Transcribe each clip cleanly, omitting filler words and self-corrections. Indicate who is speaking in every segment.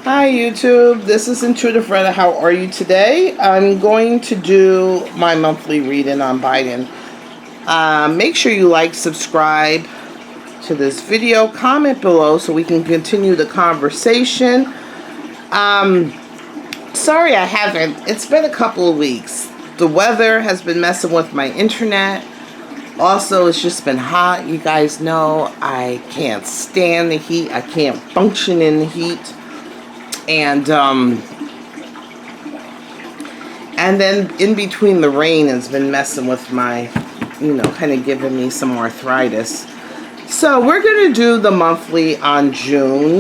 Speaker 1: Hi YouTube, this is Intuitive Retta. How are you today? I'm going to do my monthly reading on Biden. Make sure you like, subscribe to this video, comment below so we can continue the conversation. Sorry I haven't. It's been a couple of weeks. The weather has been messing with my internet. Also, it's just been hot. You guys know I can't stand the heat. I can't function in the heat. And then in between, the rain has been messing with my, kind of giving me some arthritis. So we're going to do the monthly on Joe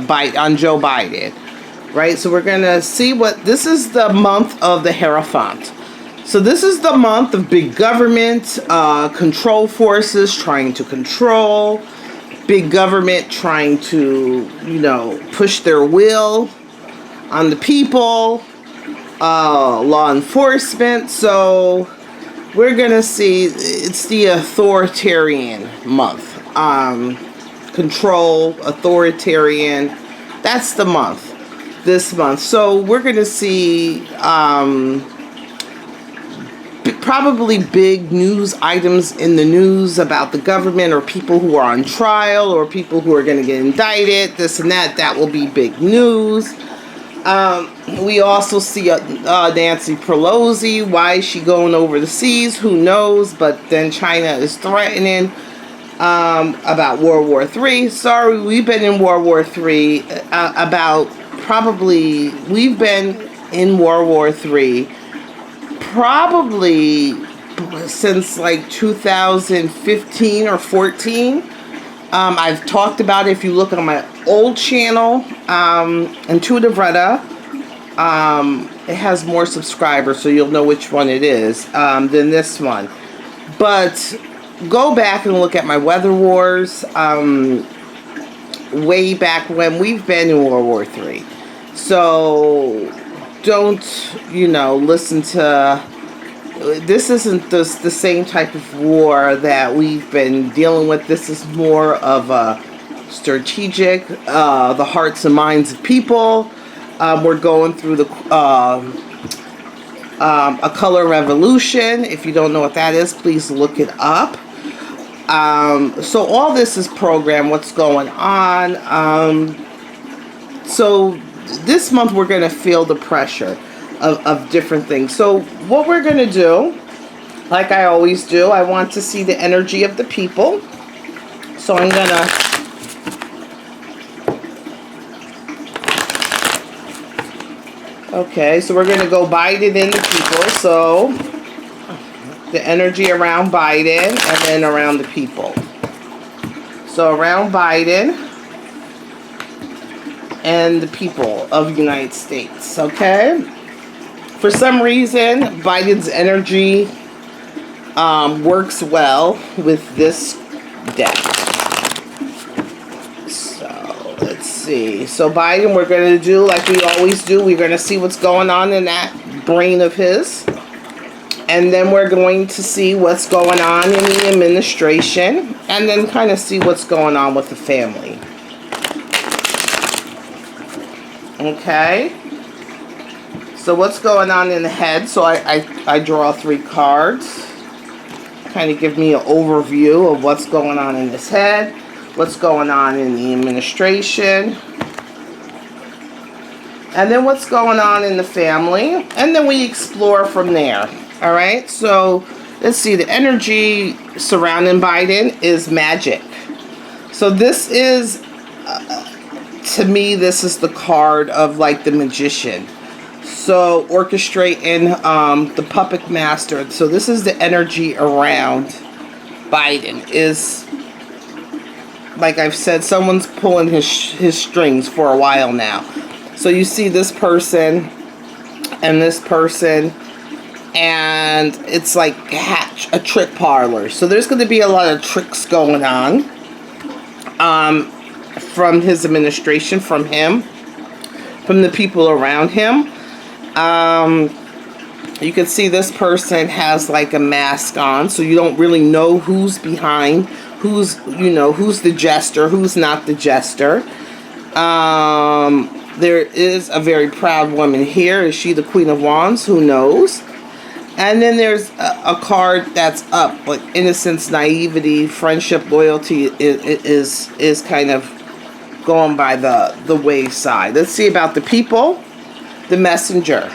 Speaker 1: Biden, right? So we're going to see this is the month of the Hierophant. So this is the month of big government, control forces trying to control, big government trying to, push their will on the people, law enforcement. So we're going to see, it's the authoritarian month. Control, authoritarian, that's the month, this month. So we're going to see probably big news items in the news about the government, or people who are on trial, or people who are going to get indicted, this and that. That will be big news. We also see Nancy Pelosi. Why is she going over the seas? Who knows? But then China is threatening about World War III. Sorry, we've been in World War III. We've been in World War III probably since like 2015 or 14. I've talked about it. If you look on my old channel, Intuitive Retta, it has more subscribers, so you'll know which one it is than this one. But go back and look at my Weather Wars way back when. We've been in World War III. So don't, listen to, this isn't the same type of war that we've been dealing with. This is more of a strategic, the hearts and minds of people. We're going through a color revolution. If you don't know what that is, please look it up. So all this is programmed, what's going on. So this month we're going to feel the pressure of different things. So what we're going to do, like I always do, I want to see the energy of the people. So I'm going to so we're going to go Biden in the people. So the energy around Biden and then around the people. So around Biden and the people of the United States, okay? For some reason, Biden's energy works well with this deck. So, let's see. So Biden, we're going to do like we always do. We're going to see what's going on in that brain of his. And then we're going to see what's going on in the administration. And then kind of see what's going on with the family. Okay, so what's going on in the head? So I draw 3 cards, kind of give me an overview of what's going on in his head, what's going on in the administration, and then what's going on in the family, and then we explore from there. All right, so let's see, the energy surrounding Biden is magic. So this is to me, this is the card of like the magician. So orchestrating the puppet master. So this is the energy around Biden. Is, like I've said, someone's pulling his strings for a while now. So you see this person and this person, and it's like a trick parlor. So there's going to be a lot of tricks going on. From his administration, from him, from the people around him. You can see this person has like a mask on, so you don't really know who's behind who's, who's the jester, who's not the jester. There is a very proud woman here. Is she the Queen of Wands? Who knows? And then there's a card that's up, like innocence, naivety, friendship, loyalty is kind of going by the wayside. Let's see about the people. The messenger.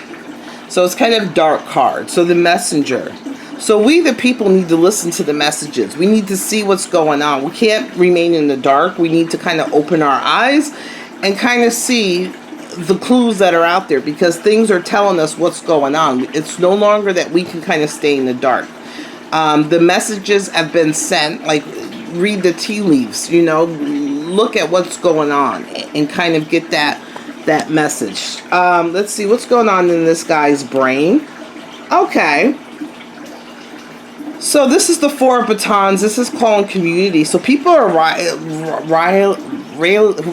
Speaker 1: So it's kind of dark card. So the messenger. So we, the people, need to listen to the messages. We need to see what's going on. We can't remain in the dark. We need to kind of open our eyes and kind of see the clues that are out there, because things are telling us what's going on. It's no longer that we can kind of stay in the dark. The messages have been sent, like read the tea leaves, look at what's going on and kind of get that message. Let's see what's going on in this guy's brain. Okay. So this is the Four of Batons. This is calling community. So people are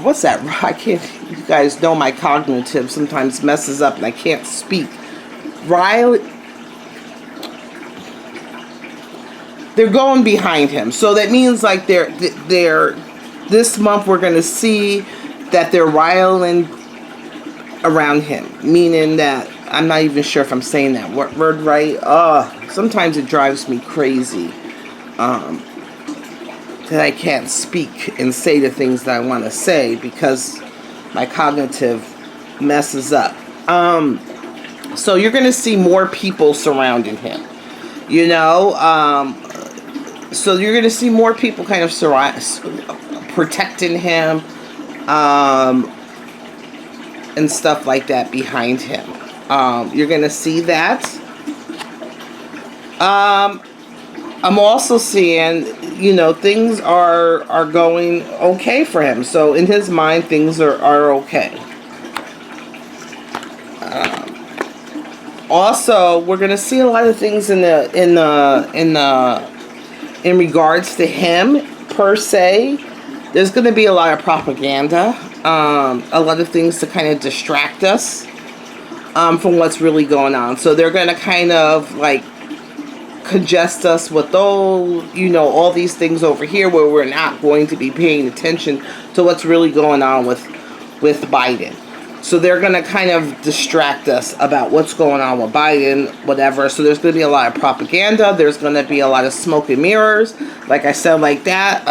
Speaker 1: what's that? I can't. You guys know my cognitive sometimes messes up and I can't speak. They're going behind him. So that means like they're this month we're going to see that they're riling around him, meaning that I'm not even sure if I'm saying that word right. Sometimes it drives me crazy that I can't speak and say the things that I want to say because my cognitive messes up. So you're going to see more people surrounding him, so you're going to see more people kind of protecting him and stuff like that behind him. You're going to see that. I'm also seeing, things are going okay for him. So in his mind, things are okay. Also, we're going to see a lot of things in regards to him per se. There's going to be a lot of propaganda, a lot of things to kind of distract us from what's really going on. So they're going to kind of like congest us with all these things over here where we're not going to be paying attention to what's really going on with Biden. So they're going to kind of distract us about what's going on with Biden, whatever. So there's going to be a lot of propaganda. There's going to be a lot of smoke and mirrors, like I said, like that.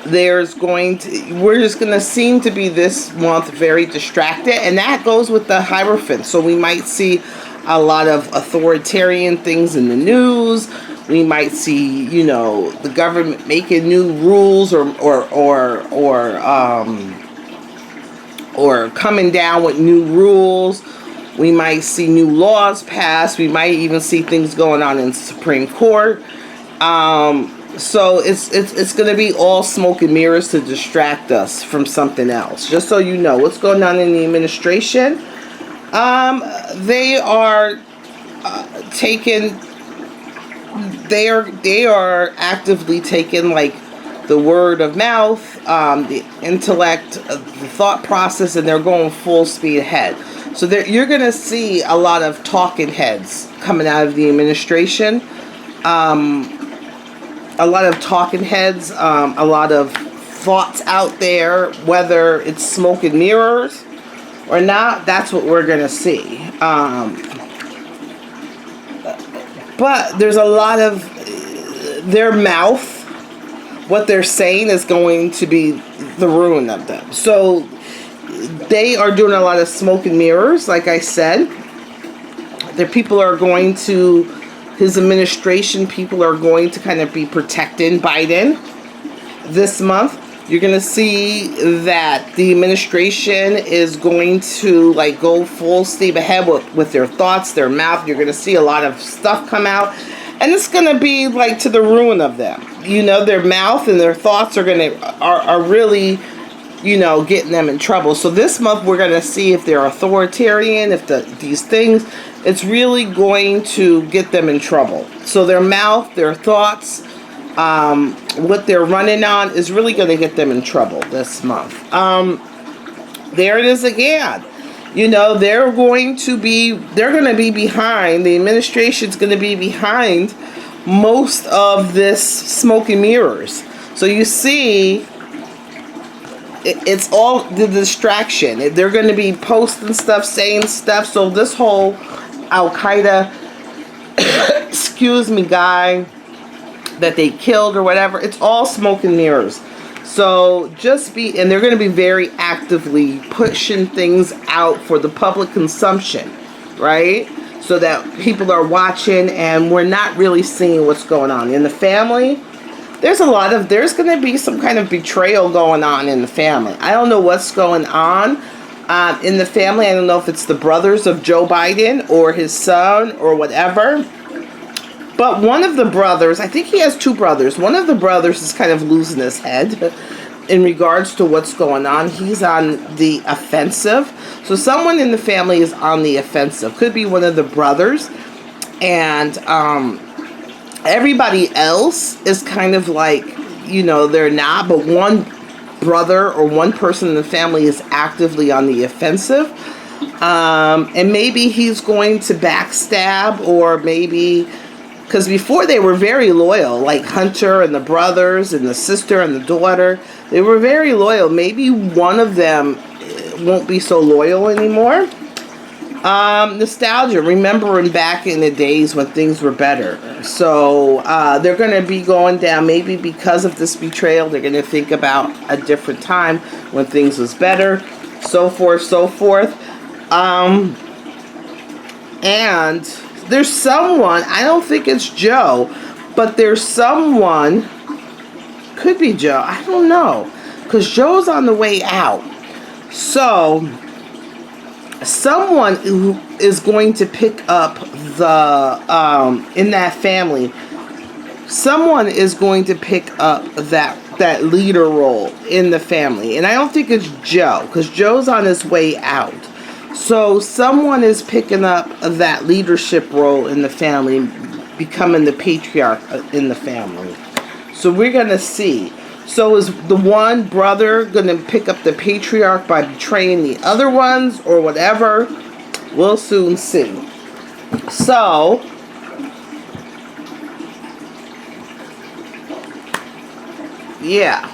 Speaker 1: We're just going to seem to be this month very distracted, and that goes with the Hierophant. So we might see a lot of authoritarian things in the news. We might see, the government making new rules or coming down with new rules. We might see new laws passed. We might even see things going on in the Supreme Court. So it's going to be all smoke and mirrors to distract us from something else. Just so you know what's going on in the administration. They are they are actively taking like the word of mouth, the intellect, the thought process, and they're going full speed ahead. So you're going to see a lot of talking heads coming out of the administration. A lot of talking heads, a lot of thoughts out there, whether it's smoke and mirrors or not, that's what we're going to see. But there's a lot of their mouth, what they're saying is going to be the ruin of them. So they are doing a lot of smoke and mirrors, like I said. Their people are going to, his administration people are going to kind of be protecting Biden this month. You're going to see that the administration is going to like go full steam ahead with their thoughts, their mouth. You're going to see a lot of stuff come out, and it's going to be like to the ruin of them. Their mouth and their thoughts are really, getting them in trouble. So this month we're going to see if they're authoritarian, if these things, it's really going to get them in trouble. So their mouth, their thoughts, what they're running on is really going to get them in trouble this month. There it is again. They're going to be behind. The administration's going to be behind most of this smoke and mirrors. So you see, it's all the distraction. They're going to be posting stuff, saying stuff. So this whole Al-Qaeda, excuse me, guy that they killed or whatever, it's all smoke and mirrors. So and they're going to be very actively pushing things out for the public consumption, right? So that people are watching and we're not really seeing what's going on. In the family, there's going to be some kind of betrayal going on in the family. I don't know what's going on in the family. I don't know if it's the brothers of Joe Biden or his son or whatever. But one of the brothers, I think he has two brothers. One of the brothers is kind of losing his head in regards to what's going on. He's on the offensive. So someone in the family is on the offensive. Could be one of the brothers. And everybody else is kind of like, they're not. But one brother or one person in the family is actively on the offensive. And maybe he's going to backstab, or maybe... Because before they were very loyal, like Hunter and the brothers and the sister and the daughter. They were very loyal. Maybe one of them won't be so loyal anymore. Nostalgia, remembering back in the days when things were better. So they're going to be going down, maybe because of this betrayal, they're going to think about a different time when things was better, so forth, so forth. And there's someone, I don't think it's Joe, but there's someone, could be Joe, I don't know, because Joe's on the way out. So someone who is going to pick up in that family, someone is going to pick up that leader role in the family. And I don't think it's Joe, because Joe's on his way out. So someone is picking up that leadership role in the family, becoming the patriarch in the family. So we're going to see. So is the one brother going to pick up the patriarch by betraying the other ones or whatever? We'll soon see. So, yeah.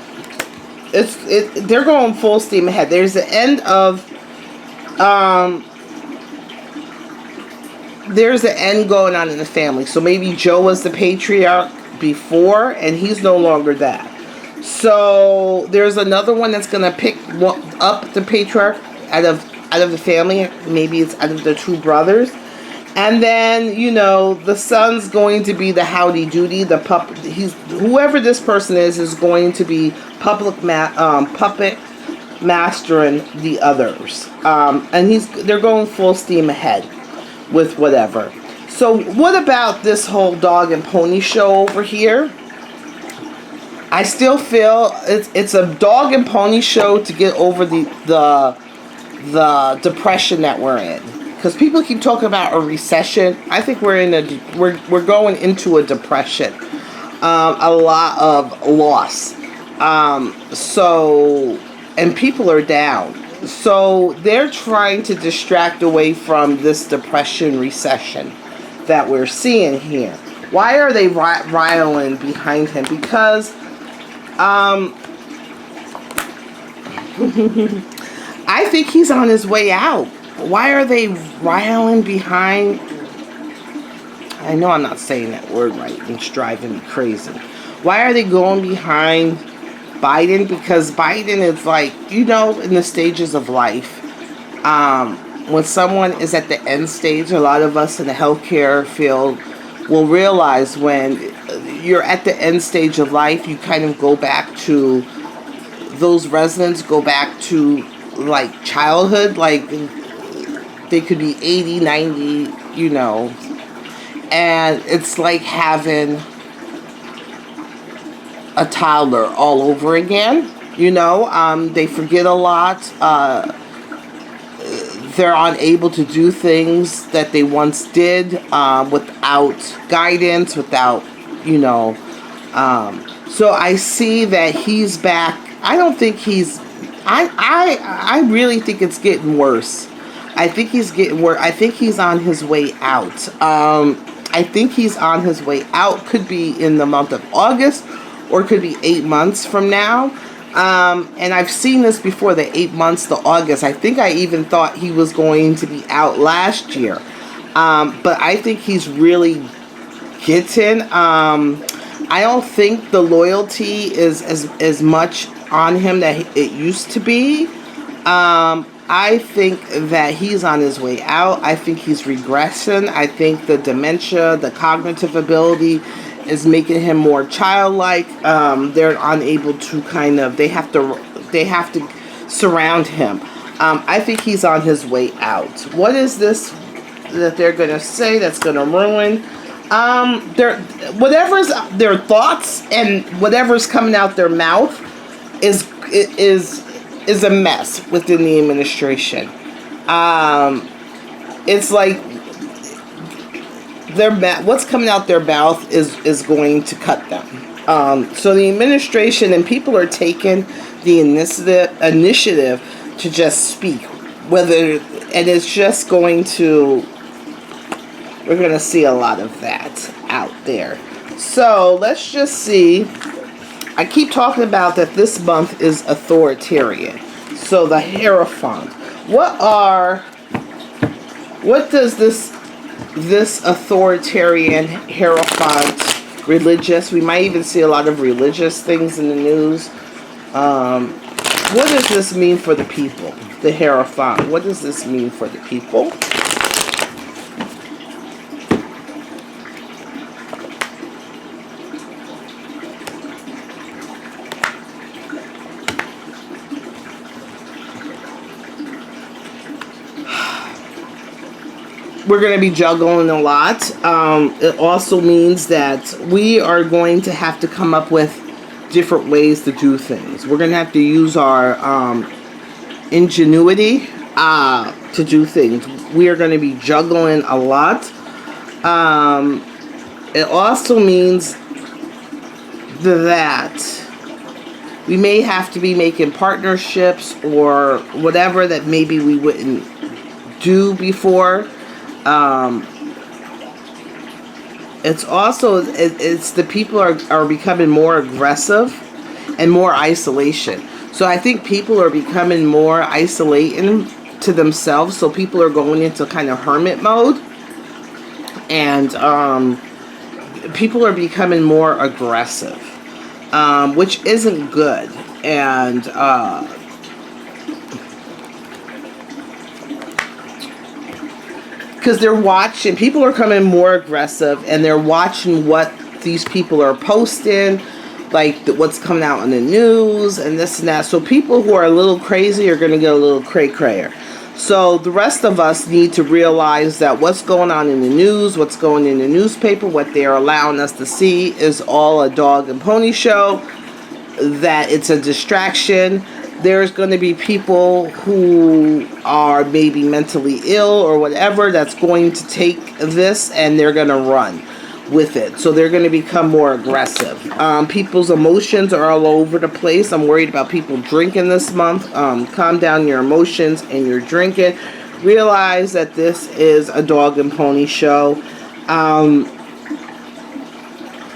Speaker 1: They're going full steam ahead. There's the end of there's an end going on in the family. So maybe Joe was the patriarch before, and he's no longer that. So there's another one that's going to pick up the patriarch out of the family. Maybe it's out of the two brothers. And then, the son's going to be the howdy doody, the puppet. Whoever this person is going to be puppet mastering the others. And they're going full steam ahead with whatever. So what about this whole dog and pony show over here? I still feel it's a dog and pony show to get over the depression that we're in. Because people keep talking about a recession. I think we're going into a depression. A lot of loss. And people are down. So they're trying to distract away from this depression recession that we're seeing here. Why are they riling behind him? Because I think he's on his way out. Why are they riling behind? I know I'm not saying that word right. It's driving me crazy. Why are they going behind Biden? Because Biden is like, in the stages of life. When someone is at the end stage, a lot of us in the healthcare field will realize when you're at the end stage of life, you kind of go back to, those residents go back to like childhood, like they could be 80, 90, and it's like having a toddler all over again. They forget a lot. They're unable to do things that they once did without guidance, without, so I see that he's back. I don't think I really think it's getting worse. I think he's getting worse. I think he's on his way out. I think he's on his way out. Could be in the month of August, or could be 8 months from now. And I've seen this before, the 8 months to August. I think I even thought he was going to be out last year. But I think he's really getting. I don't think the loyalty is as much on him that it used to be. I think that he's on his way out. I think he's regressing. I think the dementia, the cognitive ability is making him more childlike. They're unable to they have to surround him. I think he's on his way out. What is this that they're going to say that's going to ruin? Whatever's their thoughts and whatever's coming out their mouth is a mess within the administration. It's like what's coming out their mouth is going to cut them. So the administration and people are taking the initiative to just speak, and it's just going to. We're going to see a lot of that out there. So let's just see. I keep talking about that this month is authoritarian. So the Hierophant. What does this authoritarian Hierophant, religious? We might even see a lot of religious things in the news. What does this mean for the people? The Hierophant. What does this mean for the people? We're going to be juggling a lot. It also means that we are going to have to come up with different ways to do things. We're going to have to use our ingenuity to do things. We are going to be juggling a lot. It also means that we may have to be making partnerships or whatever that maybe we wouldn't do before. It's also it's the people are becoming more aggressive and more isolation. So I think people are becoming more isolating to themselves. So people are going into kind of hermit mode, and people are becoming more aggressive, which isn't good. And because they're watching, people are coming more aggressive, and they're watching what these people are posting, like what's coming out in the news and this and that. So people who are a little crazy are going to get a little cray-crayer. So the rest of us need to realize that what's going on in the news, what's going in the newspaper, what they're allowing us to see is all a dog and pony show, that it's a distraction. There's going to be people who are maybe mentally ill or whatever that's going to take this and they're going to run with it. So they're going to become more aggressive. People's emotions are all over the place. I'm worried about people drinking this month. Calm down your emotions and your drinking. Realize that this is a dog and pony show.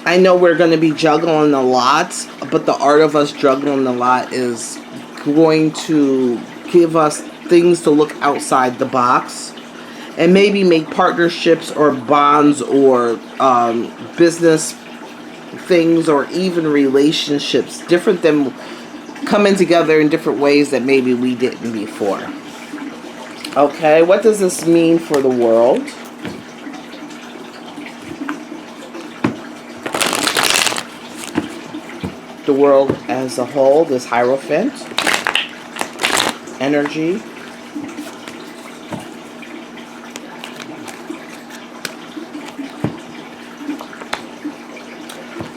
Speaker 1: I know we're going to be juggling a lot, but the art of us juggling a lot is going to give us things to look outside the box and maybe make partnerships or bonds or business things or even relationships different than coming together in different ways that maybe we didn't before. Okay, what does this mean for the world? The world as a whole, this Hierophant energy.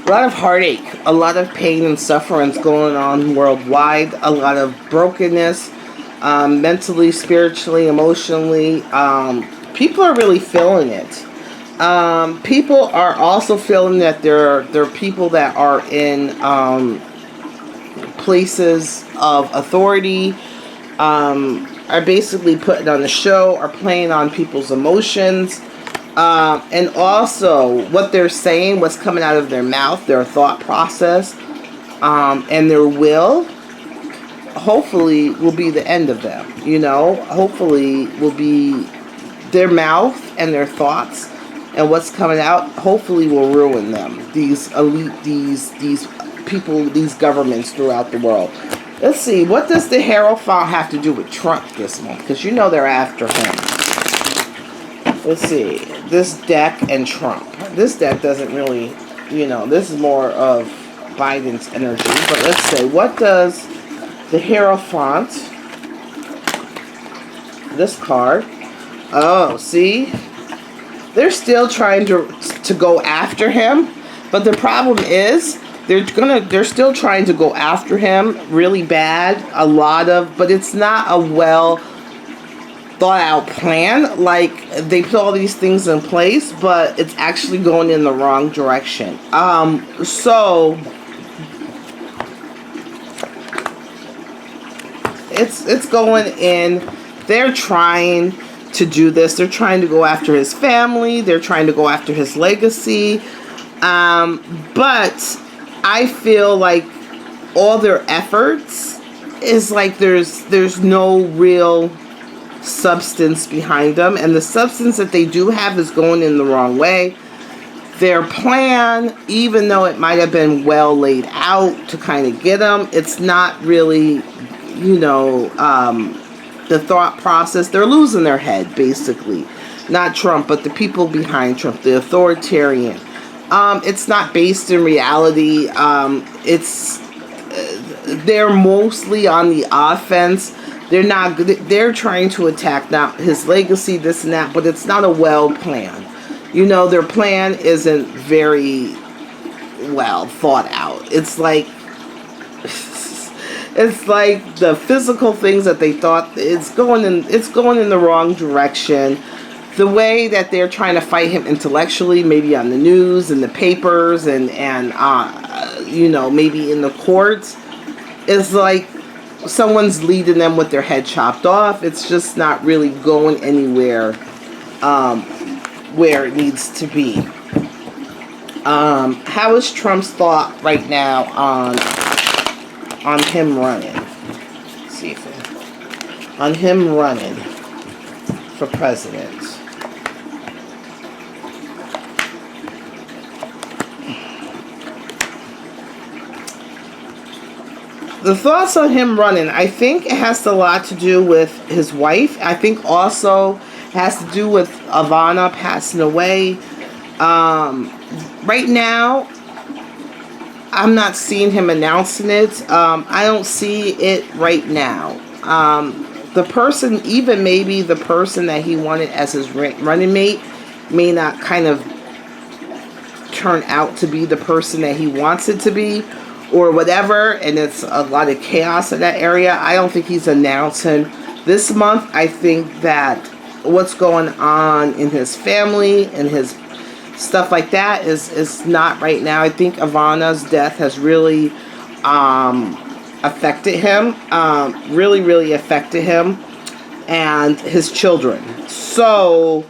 Speaker 1: A lot of heartache, a lot of pain and suffering going on worldwide, a lot of brokenness, mentally, spiritually, emotionally. People are really feeling it. People are also feeling that there are people that are in places of authority, are basically putting on the show, are playing on people's emotions. And also what they're saying, what's coming out of their mouth, their thought process, and their will, hopefully will be the end of them. You know, hopefully will be their mouth and their thoughts and what's coming out, hopefully will ruin them. These elite, these people, these governments throughout the world. Let's see, what does the Hierophant have to do with Trump this month? Because you know they're after him. Let's see, this deck and Trump. This deck doesn't really, you know, this is more of Biden's energy. But let's say, what does the Hierophant, this card, oh, see? They're still trying to go after him, but the problem is they're still trying to go after him really bad. But it's not a well thought out plan. Like, they put all these things in place, but it's actually going in the wrong direction. So it's going in. They're trying to do this. They're trying to go after his family. They're trying to go after his legacy. But I feel like all their efforts is like there's no real substance behind them. And the substance that they do have is going in the wrong way. Their plan, even though it might have been well laid out to kind of get them, it's not really, you know, the thought process. They're losing their head, basically. Not Trump, but the people behind Trump, the authoritarian. It's not based in reality. They're mostly on the offense. They're trying to attack now his legacy, this and that, but it's not a well plan. You know, their plan isn't very well thought out. It's like the physical things that they thought, it's going in the wrong direction. The way that they're trying to fight him intellectually, maybe on the news and the papers and you know, maybe in the courts, is like someone's leading them with their head chopped off. It's just not really going anywhere where it needs to be. How is Trump's thought right now on him running? Let's see if on him running for president. The thoughts on him running, I think it has a lot to do with his wife. I think also has to do with Ivana passing away. Right now, I'm not seeing him announcing it. I don't see it right now. The person, even maybe the person that he wanted as his running mate, may not kind of turn out to be the person that he wants it to be, or whatever, and it's a lot of chaos in that area. I don't think he's announcing this month. I think that what's going on in his family and his stuff like that is not right now. I think Ivana's death has really affected him, really affected him and his children. So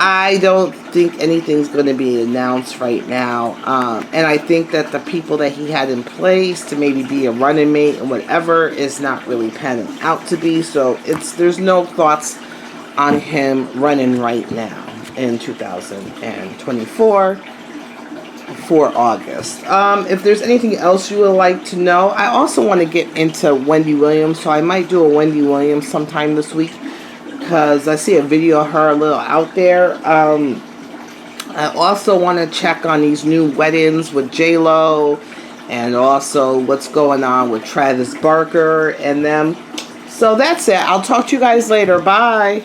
Speaker 1: I don't think anything's going to be announced right now. And I think that the people that he had in place to maybe be a running mate and whatever is not really panning out to be. So there's no thoughts on him running right now in 2024 for August. If there's anything else you would like to know, I also want to get into Wendy Williams. So I might do a Wendy Williams sometime this week, because I see a video of her a little out there. I also want to check on these new weddings with J-Lo, and also what's going on with Travis Barker and them. So that's it. I'll talk to you guys later. Bye.